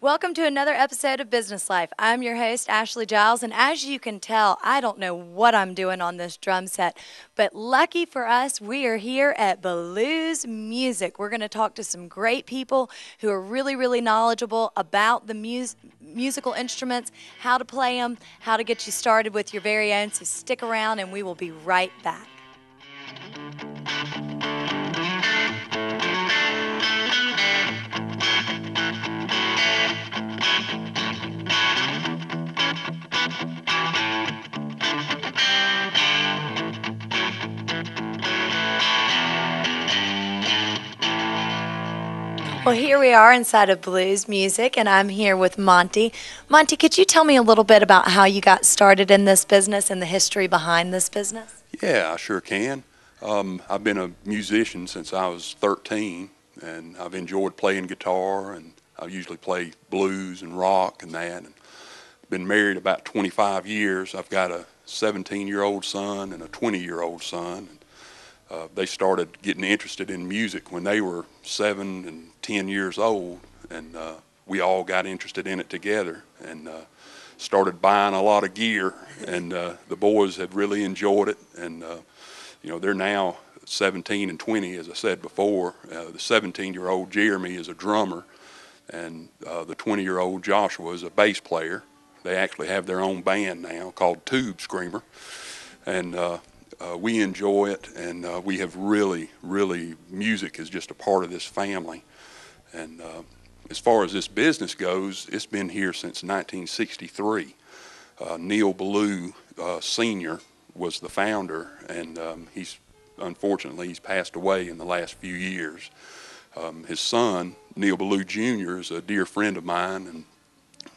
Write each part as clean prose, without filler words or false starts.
Welcome to another episode of Business Life. I'm your host, Ashley Giles, and as you can tell, I don't know what I'm doing on this drum set, but lucky for us, we are here at Ballew's Music. We're going to talk to some great people who are really knowledgeable about the musical instruments, how to play them, how to get you started with your very own, so stick around and we will be right back. Well, here we are inside of Ballew's Music, and I'm here with Monty. Monty, could you tell me a little bit about how you got started in this business and the history behind this business? Yeah, I sure can. I've been a musician since I was 13, and I've enjoyed playing guitar, and I usually play blues and rock and that. And been married about 25 years. I've got a 17-year-old son and a 20-year-old son. They started getting interested in music when they were 7 and 10 years old, and we all got interested in it together and started buying a lot of gear, and the boys have really enjoyed it, and they're now 17 and 20, as I said before. The 17-year-old Jeremy is a drummer, and the 20-year-old Joshua is a bass player. They actually have their own band now called Tube Screamer, and we enjoy it, and we have really, music is just a part of this family. And as far as this business goes, it's been here since 1963. Neil Ballew, Sr. was the founder, and unfortunately he's passed away in the last few years. His son, Neil Ballew Jr., is a dear friend of mine, and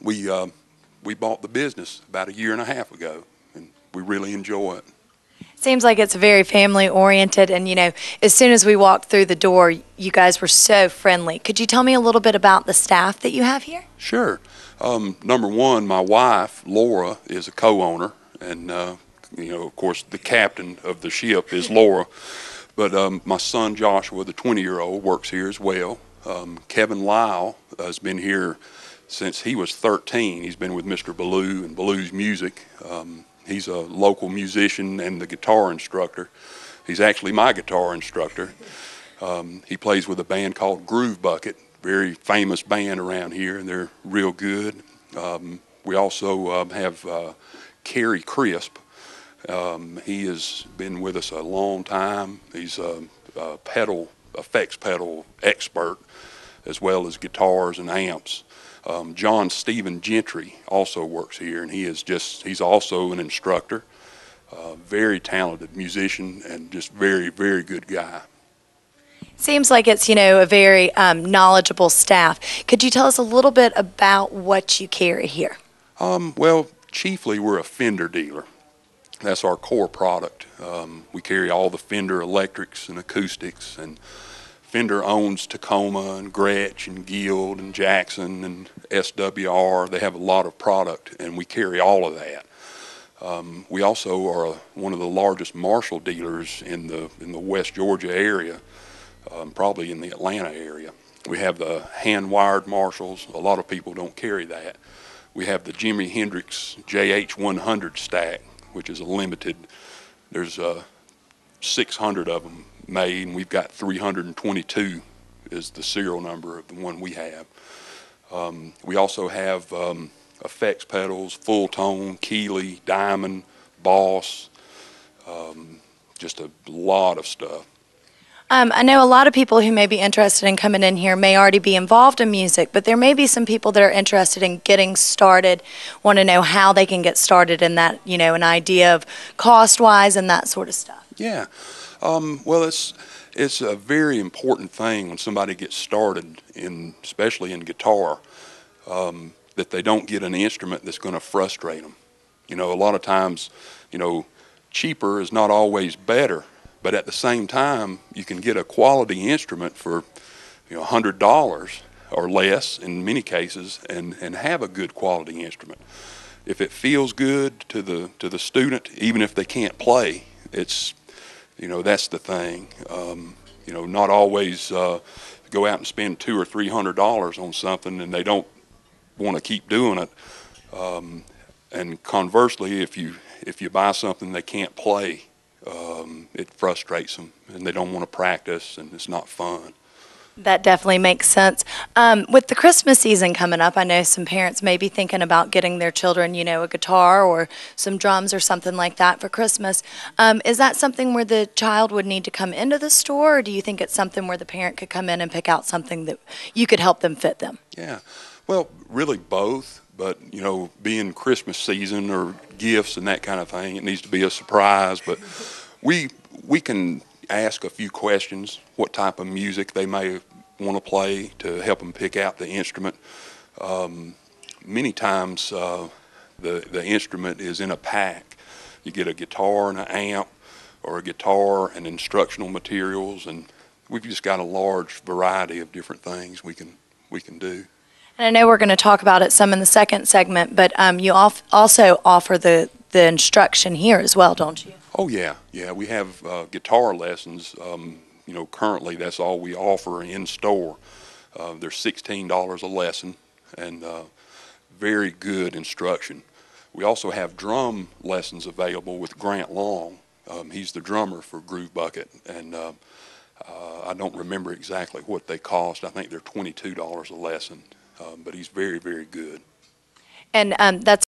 we bought the business about a year and a half ago, and we really enjoy it. Seems like it's very family oriented, and as soon as we walked through the door, you guys were so friendly. Could you tell me a little bit about the staff that you have here? Sure. Number one, my wife, Laura, is a co-owner, and of course the captain of the ship is Laura, but my son Joshua, the 20-year-old, works here as well. Kevin Lyle has been here since he was 13. He's been with Mr. Ballew and Ballew's Music. He's a local musician and the guitar instructor. He's actually my guitar instructor. He plays with a band called Groove Bucket, very famous band around here, and they're real good. We also have Kerry Crisp. He has been with us a long time. He's a effects pedal expert, as well as guitars and amps. John Stephen Gentry also works here, and he's also an instructor, very talented musician, and just very good guy. Seems like it's a very knowledgeable staff. Could you tell us a little bit about what you carry here? Well, chiefly we're a Fender dealer. That's our core product. We carry all the Fender electrics and acoustics, and Fender owns Tacoma and Gretsch and Guild and Jackson and SWR. They have a lot of product, and we carry all of that. We also are one of the largest Marshall dealers in the West Georgia area, probably in the Atlanta area. We have the hand-wired Marshalls. A lot of people don't carry that. We have the Jimi Hendrix JH100 stack, which is a limited. There's 600 of them made, and we've got 322 is the serial number of the one we have. We also have effects pedals, full tone, Keeley, Diamond, Boss, just a lot of stuff. I know a lot of people who may be interested in coming in here may already be involved in music, but there may be some people that are interested in getting started, want to know how they can get started in that, an idea of cost-wise and that sort of stuff. Yeah. Well, it's a very important thing when somebody gets started, especially in guitar, that they don't get an instrument that's going to frustrate them. A lot of times, cheaper is not always better, but at the same time, you can get a quality instrument for $100 or less in many cases, and have a good quality instrument. If it feels good to the student, even if they can't play, it's that's the thing. Not always go out and spend $200 or $300 on something and they don't want to keep doing it. And conversely, if you buy something they can't play, it frustrates them, and they don't want to practice, and it's not fun. That definitely makes sense. With the Christmas season coming up, I know some parents may be thinking about getting their children, a guitar or some drums or something like that for Christmas. Is that something where the child would need to come into the store, or do you think it's something where the parent could come in and pick out something that you could help them fit them? Yeah, well, really both, but being Christmas season or gifts and that kind of thing, it needs to be a surprise. But we can ask a few questions, what type of music they may want to play to help them pick out the instrument. Many times the instrument is in a pack. You get a guitar and an amp, or a guitar and instructional materials, and we've just got a large variety of different things we can do. And I know we're going to talk about it some in the second segment, but you also offer the instruction here as well, don't you? Oh yeah, we have guitar lessons. Currently that's all we offer in store. They're $16 a lesson, and very good instruction. We also have drum lessons available with Grant Long. He's the drummer for Groove Bucket, and I don't remember exactly what they cost. I think they're $22 a lesson, but he's very, very good. And that's